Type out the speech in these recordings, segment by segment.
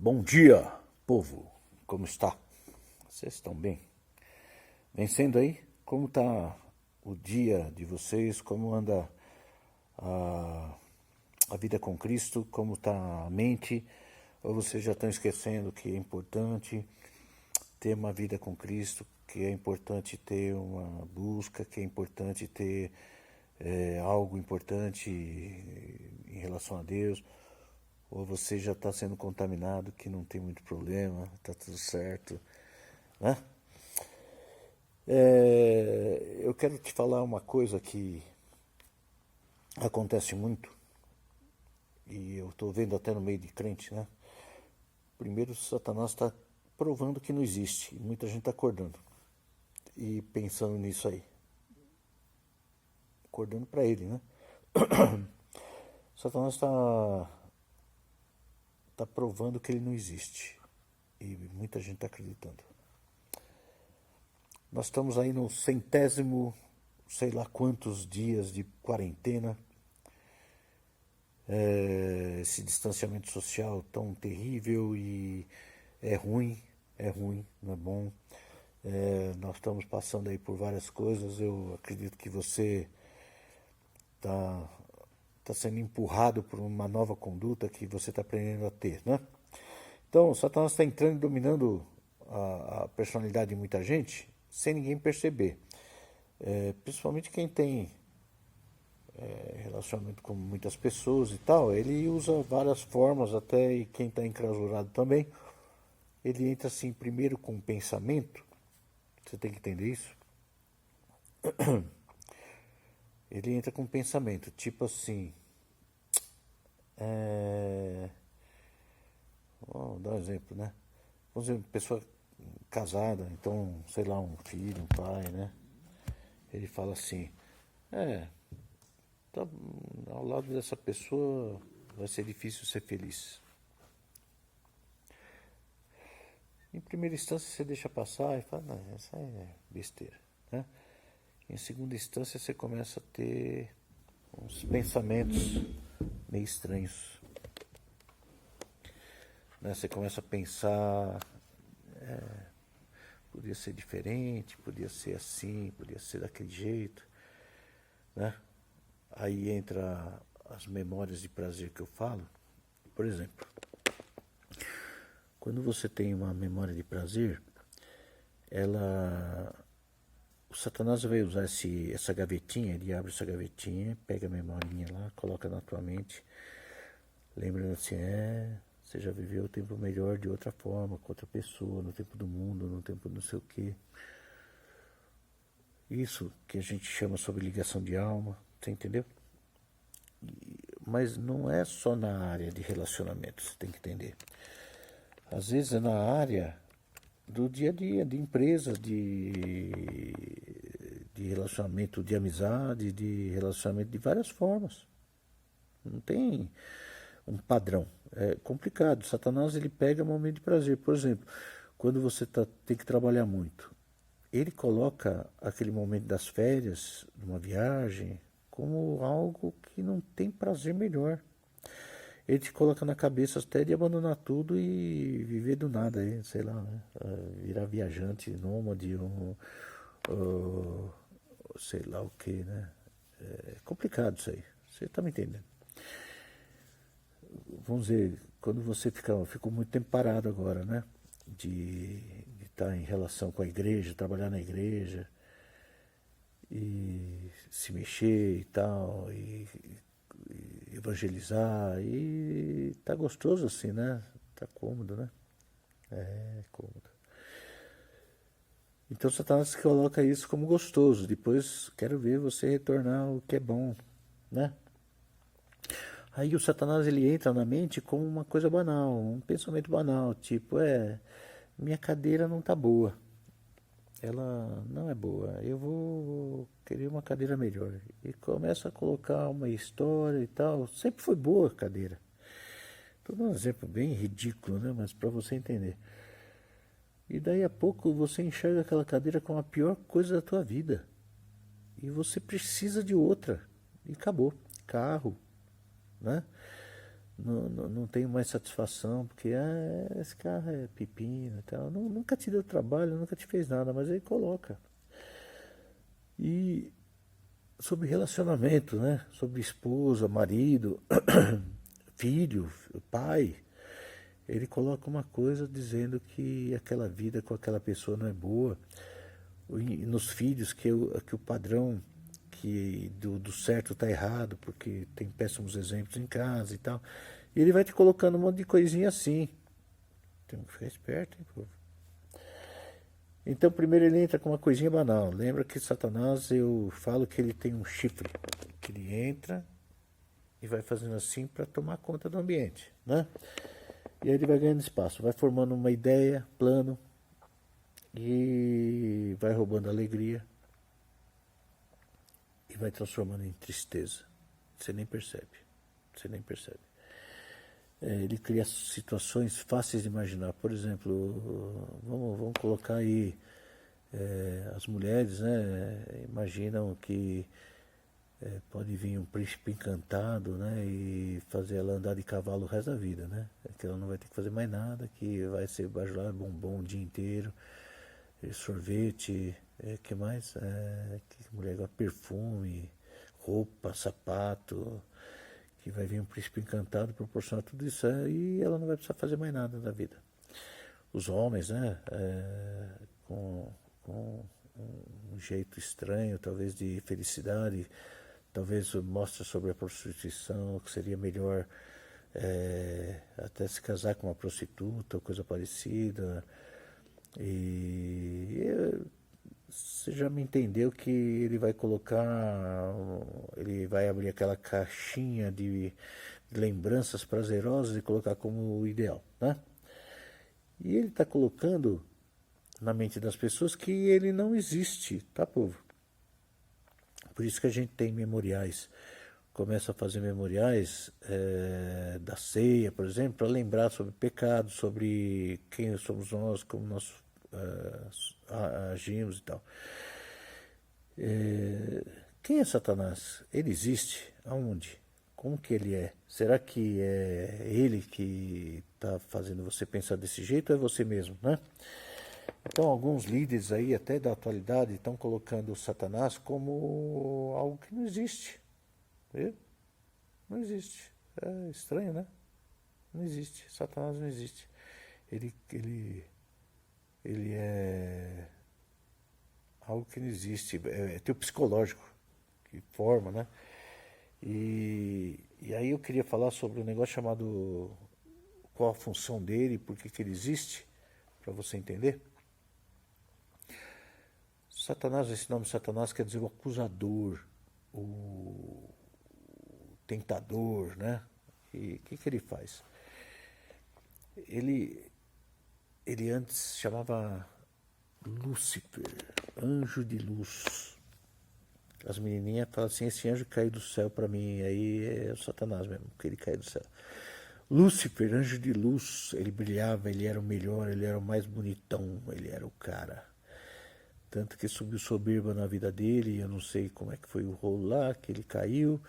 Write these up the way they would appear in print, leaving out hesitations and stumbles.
Bom dia, povo. Como está? Vocês estão bem? Vencendo aí? Como está o dia de vocês? Como anda a, a vida com Cristo? Como está a mente? Ou vocês já estão esquecendo que é importante ter uma vida com Cristo, que é importante ter uma busca, que é importante ter algo importante em relação a Deus? Ou você já está sendo contaminado, que não tem muito problema, está tudo certo, né? Eu quero te falar uma coisa que acontece muito, e eu estou vendo até no meio de crente, né? Primeiro, Satanás está provando que não existe, e muita gente está acordando e pensando nisso aí, acordando para ele, né? Satanás está provando que ele não existe, e muita gente está acreditando. Nós estamos aí no centésimo, sei lá quantos dias de quarentena. Esse distanciamento social tão terrível e é ruim, não é bom. Nós estamos passando aí por várias coisas. Eu acredito que você está sendo empurrado por uma nova conduta que você está aprendendo a ter, né? Então, Satanás está entrando e dominando a personalidade de muita gente sem ninguém perceber. Principalmente quem tem relacionamento com muitas pessoas e tal, ele usa várias formas, até e quem está enclausurado também, ele entra assim primeiro com pensamento, você tem que entender isso. Ele entra com pensamento, tipo assim, vamos dar um exemplo, né? Vamos dizer, pessoa casada, então, sei lá, um filho, um pai, né? Ele fala assim, tá, ao lado dessa pessoa vai ser difícil ser feliz. Em primeira instância você deixa passar e fala, não, essa é besteira, né? Em segunda instância você começa a ter uns pensamentos meio estranhos, né? Você começa a pensar, podia ser diferente, podia ser assim, podia ser daquele jeito, né? Aí entra as memórias de prazer que eu falo. Por exemplo, quando você tem uma memória de prazer, o Satanás vai usar essa gavetinha, ele abre essa gavetinha, pega a memória lá, coloca na tua mente, lembrando assim, você já viveu o tempo melhor de outra forma, com outra pessoa, no tempo do mundo, no tempo não sei o quê. Isso que a gente chama sobre ligação de alma, você entendeu? Mas não é só na área de relacionamento, você tem que entender. Às vezes é na área do dia a dia, de empresa, de relacionamento, de amizade, de relacionamento de várias formas. Não tem um padrão. É complicado. Satanás ele pega momento de prazer. Por exemplo, quando você tem que trabalhar muito, ele coloca aquele momento das férias, de uma viagem, como algo que não tem prazer melhor. Ele te coloca na cabeça até de abandonar tudo e viver do nada, aí, sei lá, né? Virar viajante, nômade, sei lá o que, né? É complicado isso aí, você tá me entendendo. Vamos dizer, quando você ficou muito tempo parado agora, né? De estar em relação com a igreja, trabalhar na igreja, e se mexer e tal, e evangelizar, e tá gostoso assim, né? Tá cômodo, né? É cômodo. Então Satanás coloca isso como gostoso. Depois quero ver você retornar o que é bom, né? Aí o Satanás ele entra na mente como uma coisa banal, um pensamento banal, tipo, minha cadeira não tá boa. Ela não é boa, eu vou querer uma cadeira melhor. E começa a colocar uma história e tal. Sempre foi boa a cadeira. Estou dando um exemplo bem ridículo, né? Mas para você entender. E daí a pouco você enxerga aquela cadeira como a pior coisa da tua vida. E você precisa de outra. E acabou. Carro, né? não tenho mais satisfação, porque esse carro é pepino e tal. Nunca te deu trabalho, nunca te fez nada, mas ele coloca. E sobre relacionamento, né? Sobre esposa, marido, filho, pai. Ele coloca uma coisa dizendo que aquela vida com aquela pessoa não é boa. E nos filhos que o padrão do certo está errado, porque tem péssimos exemplos em casa e tal. E ele vai te colocando um monte de coisinha assim. Tem que ficar esperto, hein, povo? Então, primeiro ele entra com uma coisinha banal. Lembra que Satanás, eu falo que ele tem um chifre. Que ele entra e vai fazendo assim para tomar conta do ambiente, né? E aí ele vai ganhando espaço, vai formando uma ideia, plano, e vai roubando alegria e vai transformando em tristeza. Você nem percebe. Você nem percebe. Ele cria situações fáceis de imaginar. Por exemplo, vamos colocar aí as mulheres, né? Imaginam que pode vir um príncipe encantado, né? E fazer ela andar de cavalo o resto da vida, né? Que ela não vai ter que fazer mais nada, que vai ser bajular bombom o dia inteiro, sorvete, que mais? Que mulher gosta? Perfume, roupa, sapato, que vai vir um príncipe encantado proporcionar tudo isso e ela não vai precisar fazer mais nada da vida. Os homens, né? Com um jeito estranho, talvez de felicidade, talvez mostra sobre a prostituição, que seria melhor até se casar com uma prostituta ou coisa parecida. E você já me entendeu que ele vai colocar, ele vai abrir aquela caixinha de lembranças prazerosas e colocar como o ideal, né? E ele está colocando na mente das pessoas que ele não existe, tá, povo? Por isso que a gente tem memoriais. Começa a fazer memoriais da ceia, por exemplo, para lembrar sobre pecado, sobre quem somos nós, como nós agimos e tal. Quem é Satanás? Ele existe? Aonde? Como que ele é? Será que é ele que está fazendo você pensar desse jeito ou é você mesmo, né? Então, alguns líderes aí, até da atualidade, estão colocando o Satanás como algo que não existe. Viu? Não existe. É estranho, né? Não existe. Satanás não existe. Ele é algo que não existe. É teu psicológico que forma, né? E aí eu queria falar sobre um negócio chamado qual a função dele, por que ele existe, para você entender. Satanás, esse nome Satanás quer dizer o acusador, o tentador, né? E o que ele faz? Ele antes chamava Lúcifer, anjo de luz. As menininhas falam assim, esse anjo caiu do céu para mim, aí é o Satanás mesmo, que ele caiu do céu. Lúcifer, anjo de luz, ele brilhava, ele era o melhor, ele era o mais bonitão, ele era o cara. Tanto que subiu soberba na vida dele, eu não sei como é que foi o rolo lá, que ele caiu.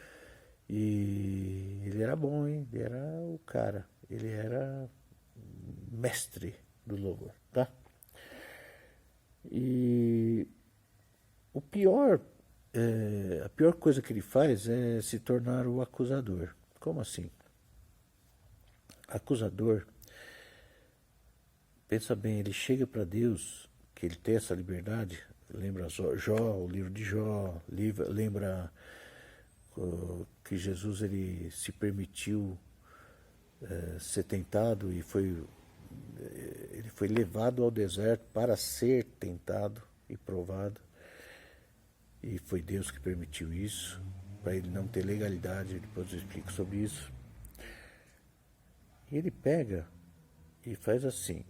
E ele era bom, hein? Ele era o cara. Ele era mestre do louvor, tá? E o pior, a pior coisa que ele faz é se tornar o acusador. Como assim? Acusador, pensa bem, ele chega para Deus, que ele tem essa liberdade, lembra Jó, o livro de Jó, lembra que Jesus ele se permitiu ser tentado e ele foi levado ao deserto para ser tentado e provado. E foi Deus que permitiu isso, para ele não ter legalidade, depois eu explico sobre isso. E ele pega e faz assim.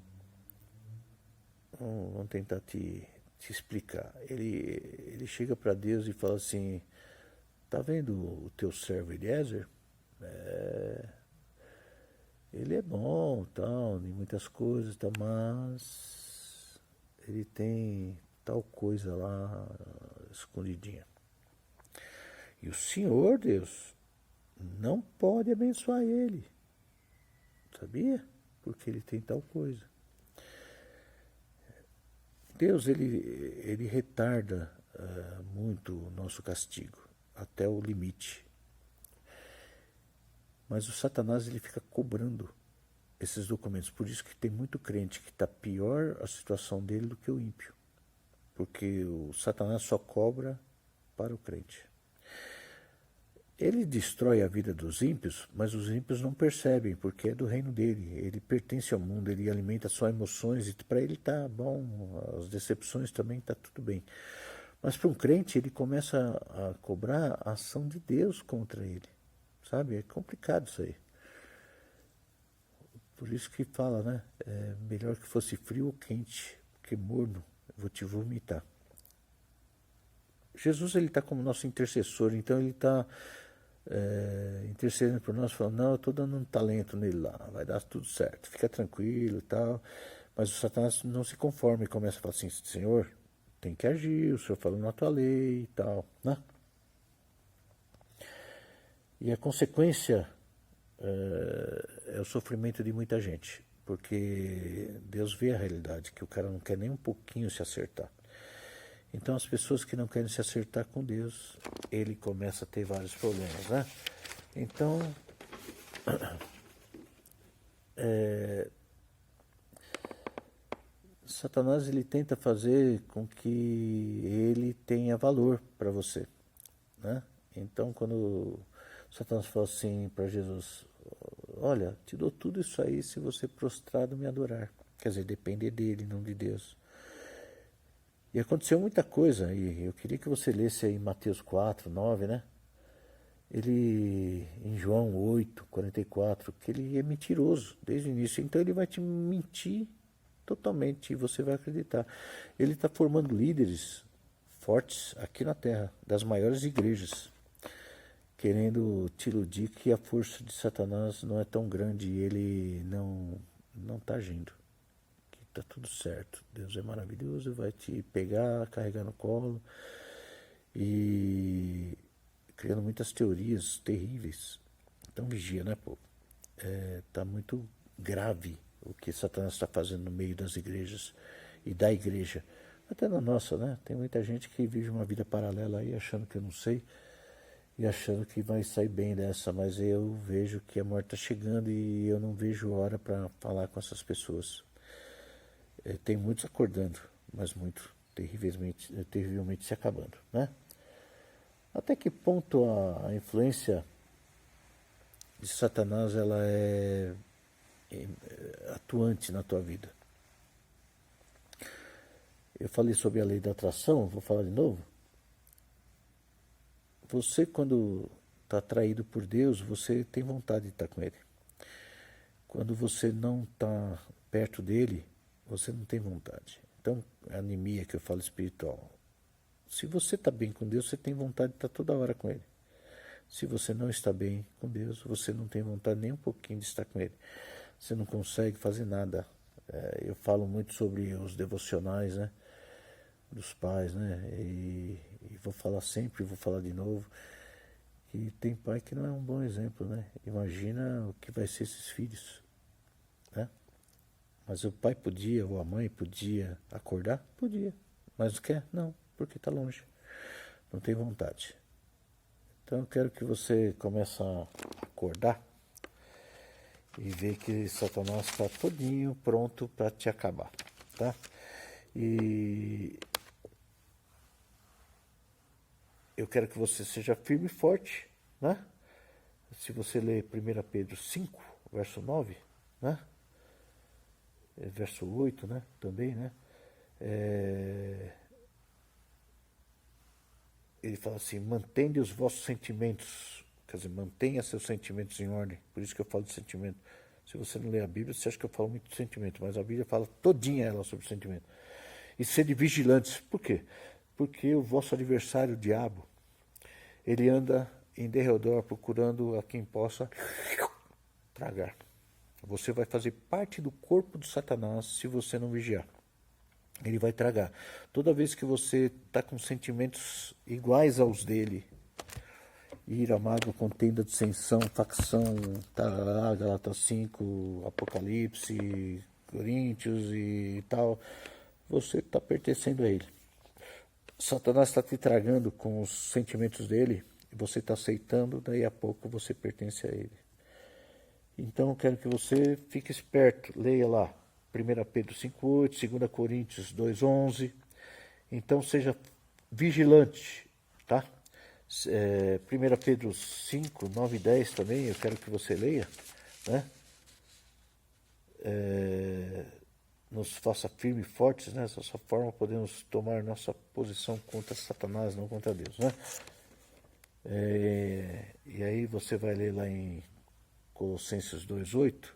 Vamos tentar te explicar. Ele chega para Deus e fala assim, tá vendo o teu servo Eliezer? Ele é bom, tal, em muitas coisas, tal, mas ele tem tal coisa lá escondidinha. E o Senhor, Deus, não pode abençoar ele. Sabia? Porque ele tem tal coisa. Deus, ele retarda muito o nosso castigo, até o limite. Mas o Satanás, ele fica cobrando esses documentos. Por isso que tem muito crente que está pior a situação dele do que o ímpio. Porque o Satanás só cobra para o crente. Ele destrói a vida dos ímpios, mas os ímpios não percebem, porque é do reino dele. Ele pertence ao mundo, ele alimenta só emoções, e para ele está bom, as decepções também está tudo bem. Mas para um crente, ele começa a cobrar a ação de Deus contra ele. Sabe? É complicado isso aí. Por isso que fala, né? É melhor que fosse frio ou quente, porque morno, eu vou te vomitar. Jesus, ele está como nosso intercessor, então ele está intercedendo por nós, falando, não, eu estou dando um talento nele lá, vai dar tudo certo, fica tranquilo e tal. Mas o Satanás não se conforma e começa a falar assim, Senhor, tem que agir, o Senhor falou na tua lei e tal, né? E a consequência é o sofrimento de muita gente, porque Deus vê a realidade, que o cara não quer nem um pouquinho se acertar. Então as pessoas que não querem se acertar com Deus, ele começa a ter vários problemas, né? Então, Satanás, ele tenta fazer com que ele tenha valor para você, né? Então quando Satanás fala assim para Jesus, olha, te dou tudo isso aí se você prostrado me adorar. Quer dizer, depender dele, não de Deus. E aconteceu muita coisa, e eu queria que você lesse aí Mateus 4, 9, né? Ele, em João 8, 44, que ele é mentiroso desde o início, então ele vai te mentir totalmente e você vai acreditar. Ele está formando líderes fortes aqui na Terra, das maiores igrejas, querendo te iludir que a força de Satanás não é tão grande e ele não está agindo. Tá tudo certo, Deus é maravilhoso, vai te pegar, carregar no colo e criando muitas teorias terríveis. Então vigia, né, pô? Tá muito grave o que Satanás está fazendo no meio das igrejas e da igreja. Até na nossa, né? Tem muita gente que vive uma vida paralela aí achando que eu não sei e achando que vai sair bem dessa, mas eu vejo que a morte está chegando e eu não vejo hora para falar com essas pessoas. Tem muitos acordando, mas muitos terrivelmente se acabando, né? Até que ponto a influência de Satanás ela é atuante na tua vida? Eu falei sobre a lei da atração, vou falar de novo. Você, quando está atraído por Deus, você tem vontade de estar com Ele. Quando você não está perto dele, você não tem vontade. Então, a anemia que eu falo espiritual. Se você está bem com Deus, você tem vontade de estar toda hora com Ele. Se você não está bem com Deus, você não tem vontade nem um pouquinho de estar com Ele. Você não consegue fazer nada. Eu falo muito sobre os devocionais, né, dos pais, né, e vou falar sempre, vou falar de novo, que tem pai que não é um bom exemplo, né? Imagina o que vai ser esses filhos, né? Mas o pai podia, ou a mãe podia acordar? Podia. Mas não quer? Não, porque está longe. Não tem vontade. Então eu quero que você comece a acordar e ver que Satanás está todinho pronto para te acabar, tá? E eu quero que você seja firme e forte, né? Se você ler 1 Pedro 5, verso 9, né? Verso 8, né? Também, né? Ele fala assim, mantenha os vossos sentimentos, quer dizer, mantenha seus sentimentos em ordem. Por isso que eu falo de sentimento. Se você não lê a Bíblia, você acha que eu falo muito de sentimento, mas a Bíblia fala todinha ela sobre sentimento. E sede vigilantes. Por quê? Porque o vosso adversário, o diabo, ele anda em derredor procurando a quem possa tragar. Você vai fazer parte do corpo de Satanás se você não vigiar. Ele vai tragar. Toda vez que você está com sentimentos iguais aos dele, ira, mágoa, contenda, dissensão, facção, tarará, Galatas 5, Apocalipse, Coríntios e tal, você está pertencendo a ele. Satanás está te tragando com os sentimentos dele, e você está aceitando, daí a pouco você pertence a ele. Então eu quero que você fique esperto, leia lá 1 Pedro 5,8, 2 Coríntios 2,11. Então seja vigilante, tá? 1 Pedro 5, 9 e 10 também, eu quero que você leia, né? Nos faça firmes e fortes, né? Dessa forma podemos tomar nossa posição contra Satanás, não contra Deus, né? E aí você vai ler lá em Colossenses 2,8,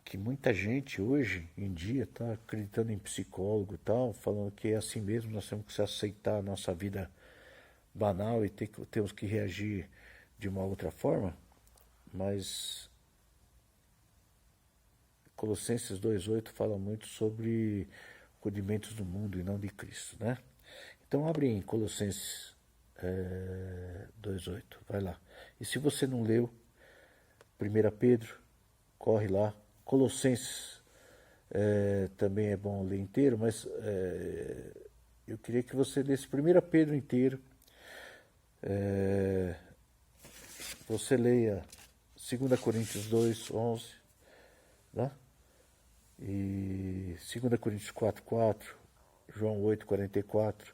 que muita gente hoje em dia está acreditando em psicólogo e tal, falando que é assim mesmo, nós temos que aceitar a nossa vida banal e temos que reagir de uma outra forma, mas Colossenses 2,8 fala muito sobre rudimentos do mundo e não de Cristo, né? Então abre em Colossenses 2,8, vai lá. E se você não leu 1 Pedro, corre lá. Colossenses também é bom ler inteiro, mas eu queria que você lesse 1 Pedro inteiro. Você leia 2 Coríntios 2:11, né? E 2 Coríntios 4:4, João 8:44,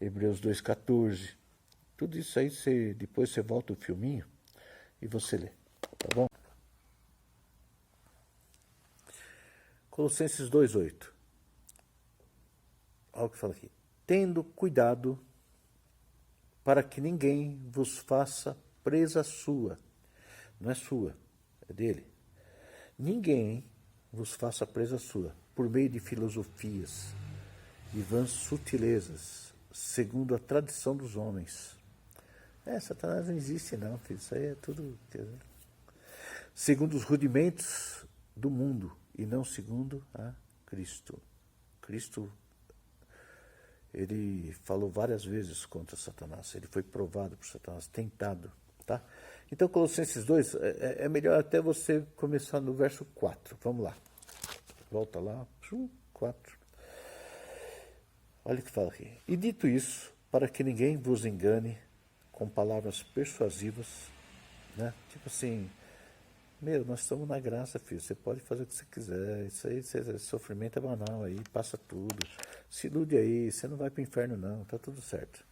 Hebreus 2:14. Tudo isso aí, depois você volta o filminho e você lê, tá bom? Colossenses 2:8. Olha o que fala aqui. Tendo cuidado para que ninguém vos faça presa sua. Não é sua, é dele. Ninguém vos faça presa sua, por meio de filosofias e vãs sutilezas, segundo a tradição dos homens. Satanás não existe não, filho. Isso aí é tudo... Segundo os rudimentos do mundo, e não segundo a Cristo. Cristo, ele falou várias vezes contra Satanás. Ele foi provado por Satanás, tentado, tá? Então, Colossenses 2, é melhor até você começar no verso 4. Vamos lá. Volta lá, 4. Olha o que fala aqui. E dito isso, para que ninguém vos engane com palavras persuasivas, né? Tipo assim, nós estamos na graça, filho. Você pode fazer o que você quiser. Isso aí, sofrimento é banal aí, passa tudo. Se ilude aí, você não vai para o inferno não, tá tudo certo.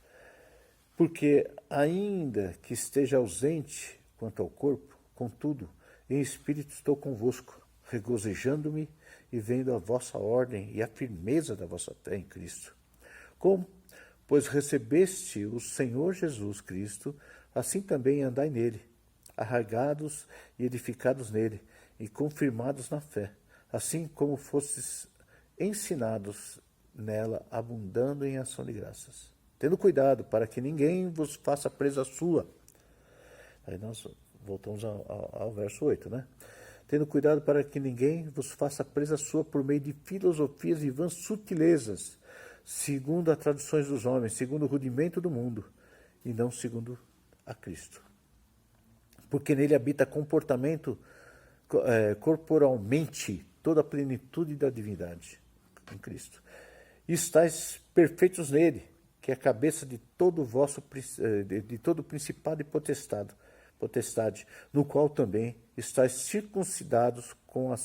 Porque ainda que esteja ausente quanto ao corpo, contudo, em espírito estou convosco, regozijando-me e vendo a vossa ordem e a firmeza da vossa fé em Cristo. Como? Pois recebeste o Senhor Jesus Cristo, assim também andai nele, arraigados e edificados nele, e confirmados na fé, assim como fostes ensinados nela, abundando em ação de graças. Tendo cuidado para que ninguém vos faça presa sua. Aí nós voltamos ao verso 8, né? Tendo cuidado para que ninguém vos faça presa sua por meio de filosofias e vãs sutilezas, segundo as tradições dos homens, segundo o rudimento do mundo, e não segundo a Cristo. Porque nele habita comportamento corporalmente toda a plenitude da divindade em Cristo. E estáis perfeitos nele, que é a cabeça de todo todo principado e potestade, no qual também estáis circuncidados com a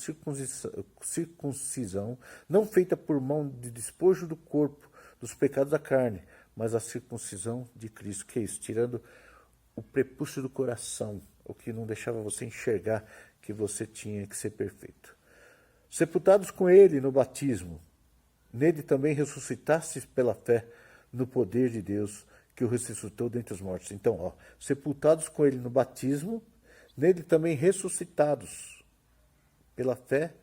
circuncisão, não feita por mão de despojo do corpo, dos pecados da carne, mas a circuncisão de Cristo, que é isso, tirando o prepúcio do coração, o que não deixava você enxergar que você tinha que ser perfeito. Sepultados com ele no batismo, nele também ressuscitastes pela fé no poder de Deus que o ressuscitou dentre os mortos. Então, sepultados com ele no batismo, nele também ressuscitados pela fé,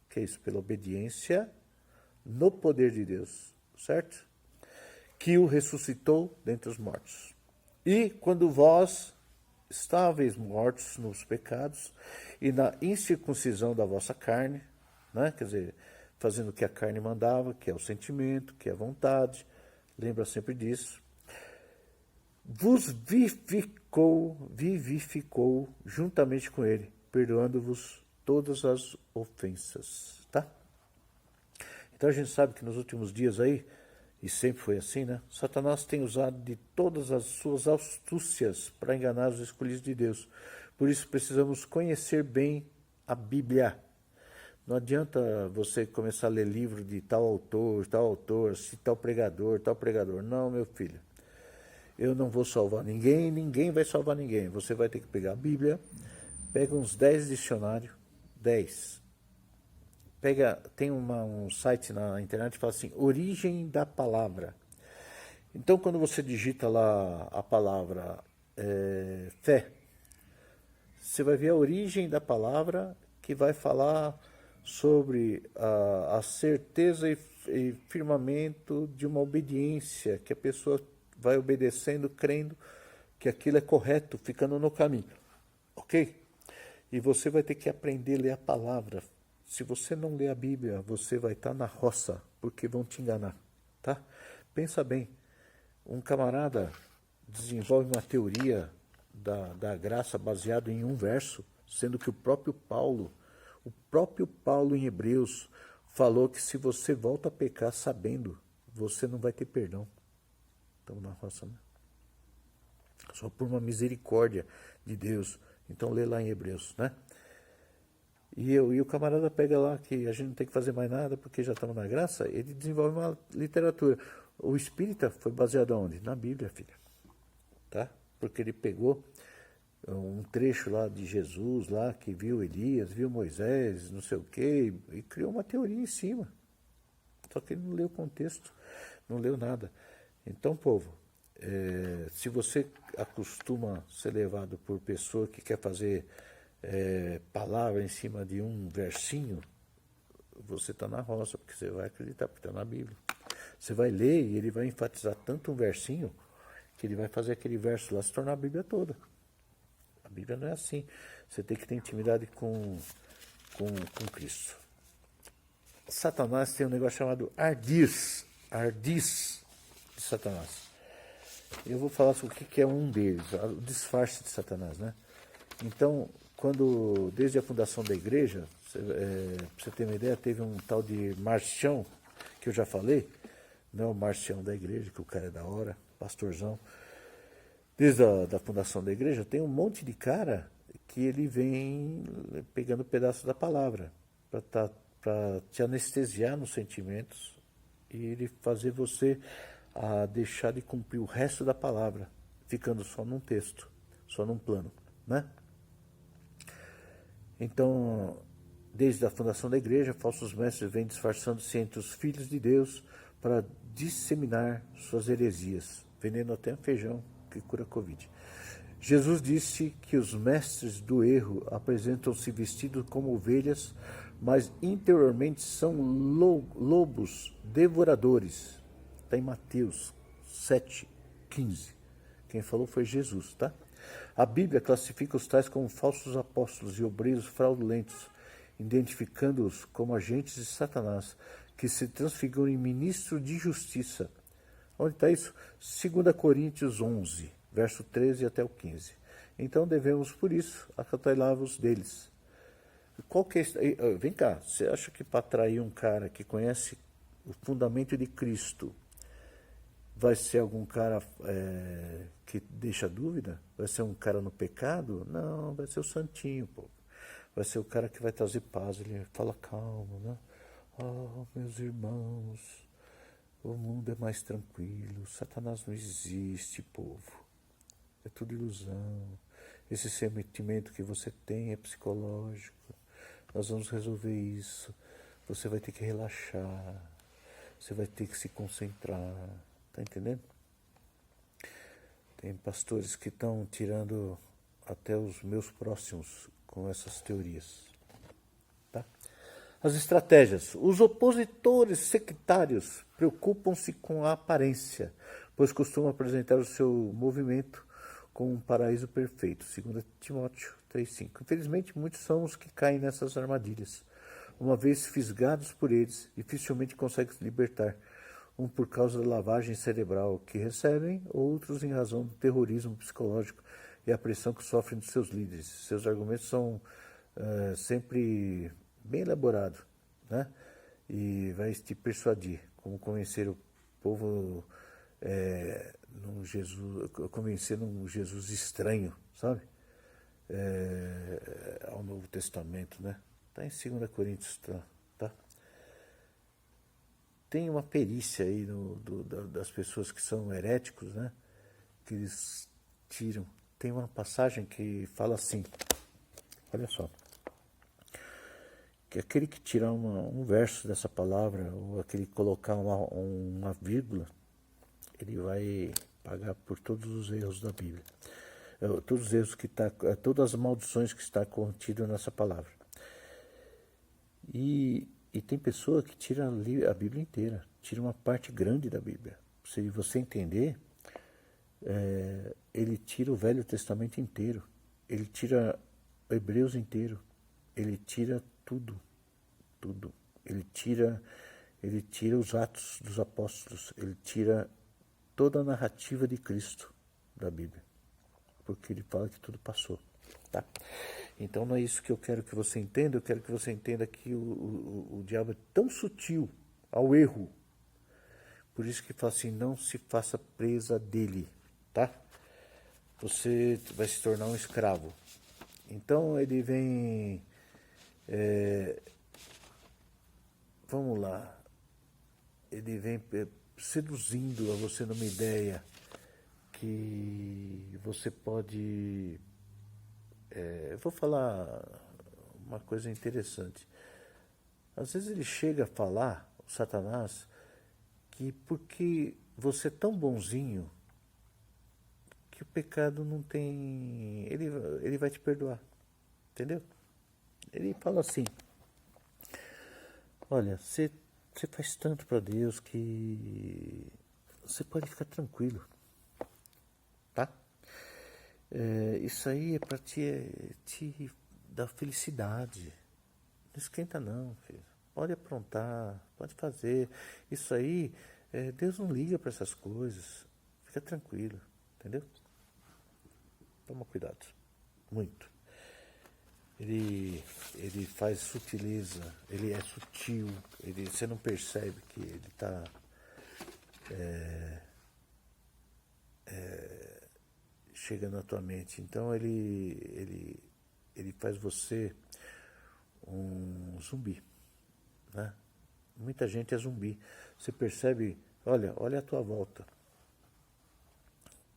que é isso? Pela obediência no poder de Deus, certo? Que o ressuscitou dentre os mortos. E quando vós estáveis mortos nos pecados e na incircuncisão da vossa carne, né? Quer dizer, fazendo o que a carne mandava, que é o sentimento, que é a vontade, lembra sempre disso, vos vivificou juntamente com ele, perdoando-vos todas as ofensas, tá? Então a gente sabe que nos últimos dias aí, e sempre foi assim, né? Satanás tem usado de todas as suas astúcias para enganar os escolhidos de Deus. Por isso precisamos conhecer bem a Bíblia. Não adianta você começar a ler livro de tal autor, tal pregador, tal pregador. Não, meu filho. Eu não vou salvar ninguém, ninguém vai salvar ninguém. Você vai ter que pegar a Bíblia, pega uns 10 dicionários, 10. Tem um site na internet que fala assim, origem da palavra. Então, quando você digita lá a palavra fé, você vai ver a origem da palavra que vai falar sobre a certeza e firmamento de uma obediência, que a pessoa vai obedecendo, crendo que aquilo é correto, ficando no caminho. Ok? E você vai ter que aprender a ler a palavra. Se você não ler a Bíblia, você vai estar na roça, porque vão te enganar, tá? Pensa bem, um camarada desenvolve uma teoria da graça baseado em um verso, sendo que o próprio Paulo em Hebreus, falou que se você volta a pecar sabendo, você não vai ter perdão. Estamos na roça, né? Só por uma misericórdia de Deus. Então lê lá em Hebreus, né? E o camarada pega lá que a gente não tem que fazer mais nada porque já estamos na graça, ele desenvolve uma literatura. O espírita foi baseado onde? Na Bíblia, filha. Tá? Porque ele pegou um trecho lá de Jesus, lá que viu Elias, viu Moisés, não sei o quê, e criou uma teoria em cima. Só que ele não leu o contexto, não leu nada. Então, povo, se você acostuma ser levado por pessoa que quer fazer palavra em cima de um versinho, você está na roça, porque você vai acreditar, porque está na Bíblia. Você vai ler e ele vai enfatizar tanto um versinho que ele vai fazer aquele verso lá se tornar a Bíblia toda. A Bíblia não é assim. Você tem que ter intimidade com Cristo. Satanás tem um negócio chamado ardis de Satanás. Eu vou falar sobre o que é um deles, o disfarce de Satanás, né? Então, desde a fundação da igreja, para você ter uma ideia, teve um tal de Marcião, que eu já falei, não é o Marcião da igreja, que o cara é da hora, pastorzão. Desde a fundação da igreja, tem um monte de cara que ele vem pegando pedaços da palavra para te anestesiar nos sentimentos e ele fazer você deixar de cumprir o resto da palavra, ficando só num texto, só num plano, né? Então, desde a fundação da igreja, falsos mestres vêm disfarçando-se entre os filhos de Deus para disseminar suas heresias, vendendo até feijão que cura a Covid. Jesus disse que os mestres do erro apresentam-se vestidos como ovelhas, mas interiormente são lobos devoradores. Está em Mateus 7,15. Quem falou foi Jesus, tá? A Bíblia classifica os tais como falsos apóstolos e obreiros fraudulentos, identificando-os como agentes de Satanás, que se transfiguram em ministros de justiça. Onde está isso? 2 Coríntios 11, verso 13 até o 15. Então devemos, por isso, acautelá-vos deles. Vem cá, você acha que para atrair um cara que conhece o fundamento de Cristo, vai ser algum cara que deixa dúvida? Vai ser um cara no pecado? Não, vai ser o santinho, pô. Vai ser o cara que vai trazer paz. Ele fala calmo, né? Oh, meus irmãos, o mundo é mais tranquilo. Satanás não existe, povo. É tudo ilusão. Esse sentimento que você tem é psicológico. Nós vamos resolver isso. Você vai ter que relaxar. Você vai ter que se concentrar. Tá entendendo? Tem pastores que estão tirando até os meus próximos com essas teorias. Tá? As estratégias. Os opositores sectários preocupam-se com a aparência, pois costumam apresentar o seu movimento como um paraíso perfeito. 2 Timóteo 3,5. Infelizmente, muitos são os que caem nessas armadilhas. Uma vez fisgados por eles, dificilmente conseguem se libertar. Um por causa da lavagem cerebral que recebem, outros em razão do terrorismo psicológico e a pressão que sofrem dos seus líderes. Seus argumentos são sempre bem elaborados, né? E vai te persuadir, como convencer o povo convencer num Jesus estranho, sabe? Ao Novo Testamento, né? Está em 2 Coríntios, tá? Tem uma perícia aí das pessoas que são heréticos, né? Que eles tiram. Tem uma passagem que fala assim, olha só, que aquele que tirar um verso dessa palavra, ou aquele que colocar uma vírgula, ele vai pagar por todos os erros da Bíblia. Todos os erros todas as maldições que está contido nessa palavra. E tem pessoa que tira a Bíblia inteira, tira uma parte grande da Bíblia. Se você entender, ele tira o Velho Testamento inteiro, ele tira Hebreus inteiro, ele tira tudo. Ele tira os Atos dos Apóstolos, ele tira toda a narrativa de Cristo da Bíblia, porque ele fala que tudo passou, tá? Então não é isso que eu quero que você entenda. Eu quero que você entenda que o diabo é tão sutil ao erro, por isso que fala assim, não se faça presa dele, tá? Você vai se tornar um escravo. Então ele vem, vamos lá, ele vem seduzindo a você numa ideia que você pode... eu vou falar uma coisa interessante. Às vezes ele chega a falar, o Satanás, que porque você é tão bonzinho, que o pecado não tem... Ele vai te perdoar, entendeu? Ele fala assim, olha, você faz tanto para Deus que você pode ficar tranquilo, tá? Isso aí é para te dar felicidade. Não esquenta não, filho. Pode aprontar, pode fazer. Isso aí, Deus não liga para essas coisas. Fica tranquilo, entendeu? Toma cuidado, muito. Ele faz sutileza, ele é sutil, você não percebe que ele está chegando à tua mente. Então ele faz você um zumbi, né? Muita gente é zumbi. Você percebe, olha a tua volta.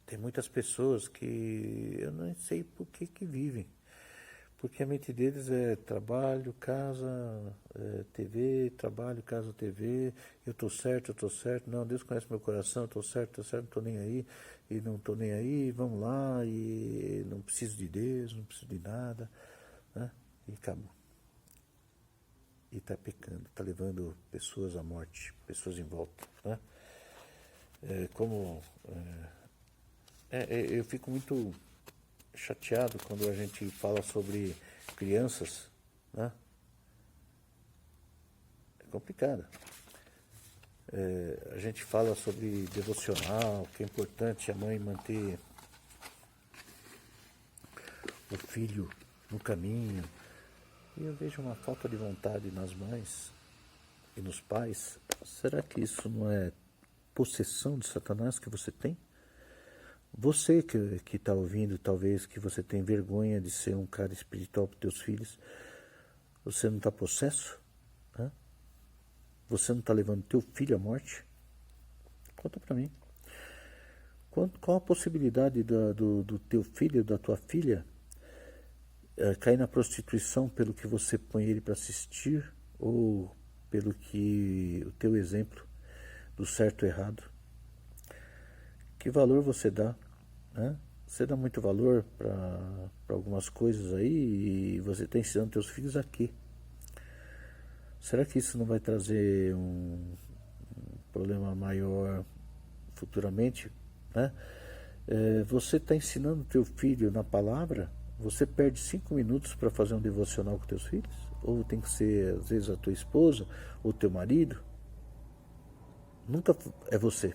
Tem muitas pessoas que eu não sei por que vivem. Porque a mente deles é trabalho, casa, TV, trabalho, casa, TV, eu estou certo, não, Deus conhece meu coração, eu estou certo, não estou nem aí, e não estou nem aí, vamos lá, e não preciso de Deus, não preciso de nada, né? E acabou. E está pecando, está levando pessoas à morte, pessoas em volta, né? Eu fico muito chateado quando a gente fala sobre crianças, né? É complicado. A gente fala sobre devocional, que é importante a mãe manter o filho no caminho. E eu vejo uma falta de vontade nas mães e nos pais. Será que isso não é possessão de Satanás que você tem? Você que está ouvindo, talvez que você tem vergonha de ser um cara espiritual para os teus filhos, você não está possesso? Né? Você não está levando teu filho à morte? Conta para mim. Qual a possibilidade do teu filho, da tua filha, cair na prostituição pelo que você põe ele para assistir, ou pelo que o teu exemplo do certo e errado? Que valor você dá, né? Você dá muito valor para algumas coisas aí e você está ensinando teus filhos aqui. Será que isso não vai trazer um problema maior futuramente, né? Você está ensinando teu filho na palavra, você perde 5 minutos para fazer um devocional com teus filhos? Ou tem que ser, às vezes, a tua esposa ou teu marido? Nunca é você.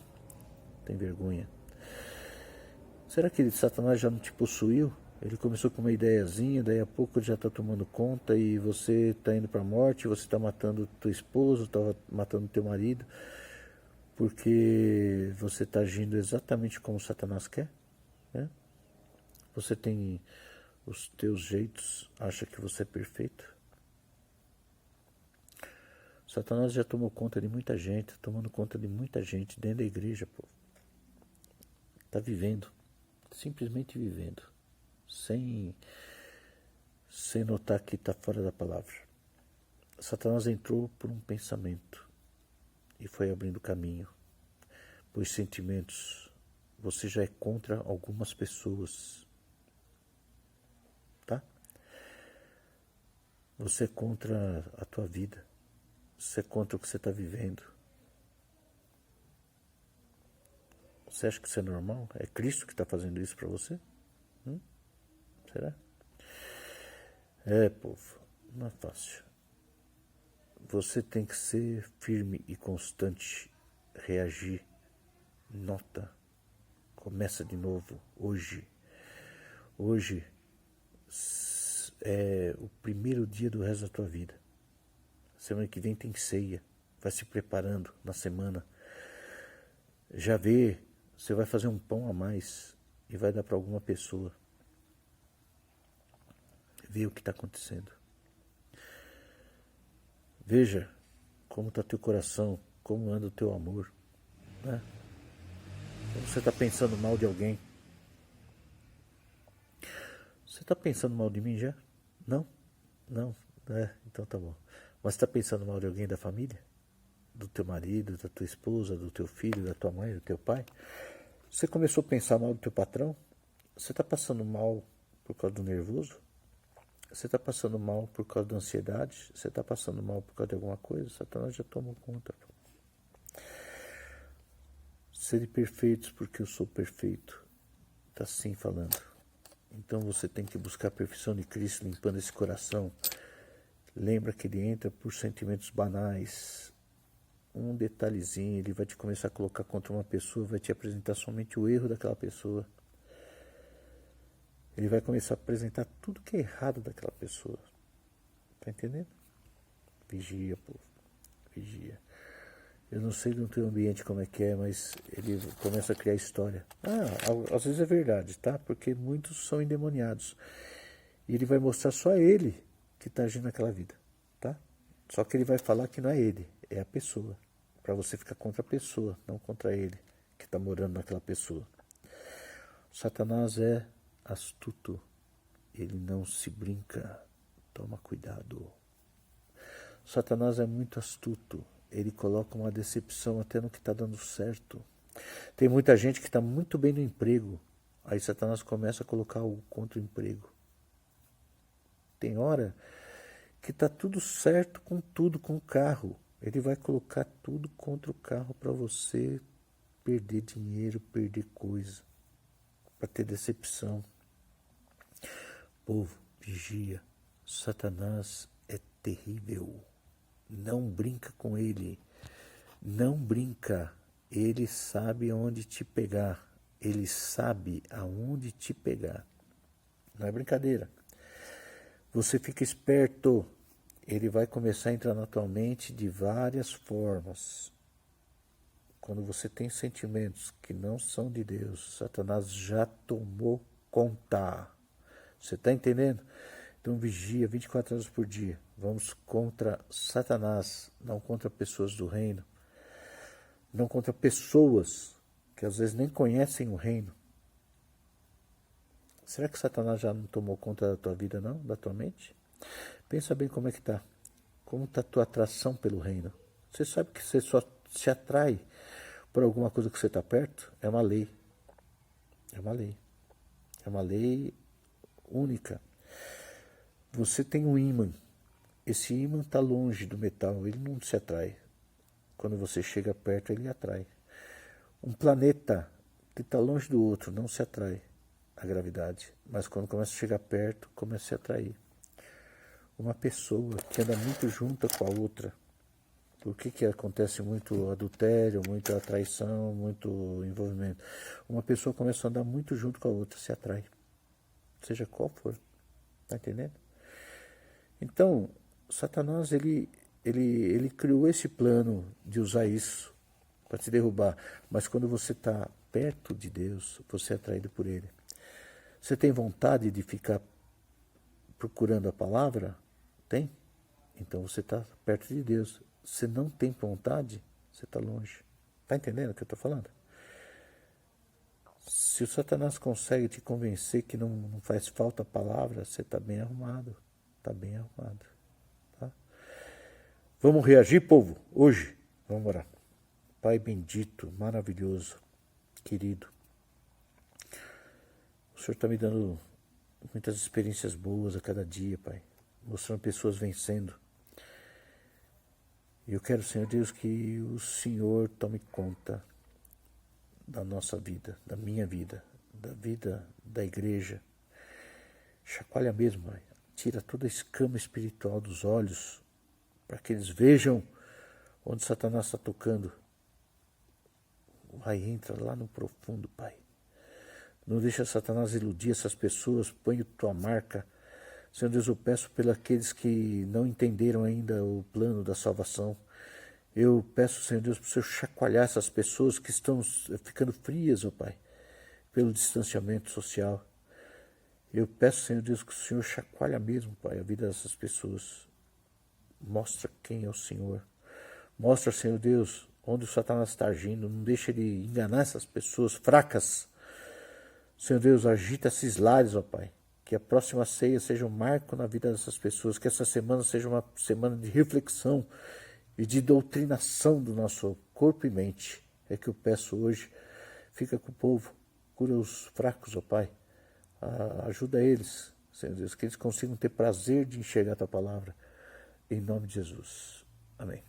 Tem vergonha. Será que Satanás já não te possuiu? Ele começou com uma ideiazinha, daí a pouco ele já está tomando conta e você está indo para a morte, você está matando teu esposo, está matando teu marido, porque você está agindo exatamente como Satanás quer, né? Você tem os teus jeitos, acha que você é perfeito. Satanás já tomou conta de muita gente, tomando conta de muita gente dentro da igreja, pô. Está vivendo, simplesmente vivendo, sem notar que está fora da palavra. Satanás entrou por um pensamento e foi abrindo caminho, pois sentimentos, você já é contra algumas pessoas, tá? Você é contra a tua vida, você é contra o que você está vivendo. Você acha que isso é normal? É Cristo que está fazendo isso para você? Será? É, povo, não é fácil. Você tem que ser firme e constante, reagir, nota, começa de novo, hoje. Hoje é o primeiro dia do resto da tua vida. Semana que vem tem ceia, vai se preparando na semana. Já vê, você vai fazer um pão a mais e vai dar para alguma pessoa. Vê o que está acontecendo. Veja como está teu coração, como anda o teu amor, né? Você está pensando mal de alguém. Você está pensando mal de mim já? Não? Não? Então tá bom. Mas está pensando mal de alguém da família? Do teu marido, da tua esposa, do teu filho, da tua mãe, do teu pai? Você começou a pensar mal do teu patrão? Você está passando mal por causa do nervoso? Você está passando mal por causa da ansiedade? Você está passando mal por causa de alguma coisa? Satanás já tomou conta. Sede perfeitos porque eu sou perfeito. Está assim falando. Então você tem que buscar a perfeição de Cristo limpando esse coração. Lembra que ele entra por sentimentos banais. Um detalhezinho, ele vai te começar a colocar contra uma pessoa, vai te apresentar somente o erro daquela pessoa. Ele vai começar a apresentar tudo que é errado daquela pessoa. Tá entendendo? Vigia, povo. Vigia. Eu não sei no teu ambiente como é que é, mas ele começa a criar história. Às vezes é verdade, tá? Porque muitos são endemoniados. E ele vai mostrar só a ele que está agindo naquela vida, tá? Só que ele vai falar que não é ele, é a pessoa. Para você ficar contra a pessoa, não contra ele, que está morando naquela pessoa. Satanás é astuto, ele não se brinca, toma cuidado. Satanás é muito astuto, ele coloca uma decepção até no que está dando certo. Tem muita gente que está muito bem no emprego, aí Satanás começa a colocar algo contra o emprego. Tem hora que está tudo certo com tudo, com o carro. Ele vai colocar tudo contra o carro para você perder dinheiro, perder coisa, para ter decepção. Povo, vigia. Satanás é terrível. Não brinca com ele. Não brinca. Ele sabe onde te pegar. Ele sabe aonde te pegar. Não é brincadeira. Você fica esperto. Ele vai começar a entrar na tua mente de várias formas. Quando você tem sentimentos que não são de Deus, Satanás já tomou conta. Você está entendendo? Então vigia 24 horas por dia. Vamos contra Satanás, não contra pessoas do reino. Não contra pessoas que às vezes nem conhecem o reino. Será que Satanás já não tomou conta da tua vida, não? Da tua mente? Pensa bem como é que está. Como está a tua atração pelo reino? Você sabe que você só se atrai por alguma coisa que você está perto? É uma lei. É uma lei. É uma lei única. Você tem um ímã. Esse ímã está longe do metal, ele não se atrai. Quando você chega perto, ele atrai. Um planeta que está longe do outro não se atrai a gravidade, mas quando começa a chegar perto, começa a se atrair. Uma pessoa que anda muito junta com a outra, Por que acontece muito adultério, muita traição, muito envolvimento? Uma pessoa começa a andar muito junto com a outra, se atrai. Seja qual for. Tá entendendo? Então, Satanás, ele criou esse plano de usar isso para te derrubar. Mas quando você está perto de Deus, você é atraído por ele. Você tem vontade de ficar procurando a palavra? Tem? Então você está perto de Deus. Se não tem vontade, você está longe. Está entendendo o que eu estou falando? Se o Satanás consegue te convencer que não faz falta a palavra, você está bem arrumado. Está bem arrumado. Tá? Vamos reagir, povo, hoje. Vamos orar. Pai bendito, maravilhoso, querido. O Senhor está me dando muitas experiências boas a cada dia, Pai. Mostrando pessoas vencendo. E eu quero, Senhor Deus, que o Senhor tome conta da nossa vida, da minha vida, da vida da igreja. Chacoalha mesmo, Pai. Tira toda a escama espiritual dos olhos, para que eles vejam onde Satanás está tocando. Vai, entra lá no profundo, Pai. Não deixa Satanás iludir essas pessoas, põe tua marca. Senhor Deus, eu peço pelos aqueles que não entenderam ainda o plano da salvação. Eu peço, Senhor Deus, para o Senhor chacoalhar essas pessoas que estão ficando frias, ó Pai, pelo distanciamento social. Eu peço, Senhor Deus, que o Senhor chacoalha mesmo, Pai, a vida dessas pessoas. Mostra quem é o Senhor. Mostra, Senhor Deus, onde o Satanás está agindo. Não deixa ele enganar essas pessoas fracas. Senhor Deus, agita esses lares, ó Pai. Que a próxima ceia seja um marco na vida dessas pessoas. Que essa semana seja uma semana de reflexão e de doutrinação do nosso corpo e mente. É que eu peço hoje. Fica com o povo. Cura os fracos, ó Pai. Ajuda eles, Senhor Deus. Que eles consigam ter prazer de enxergar a Tua palavra. Em nome de Jesus. Amém.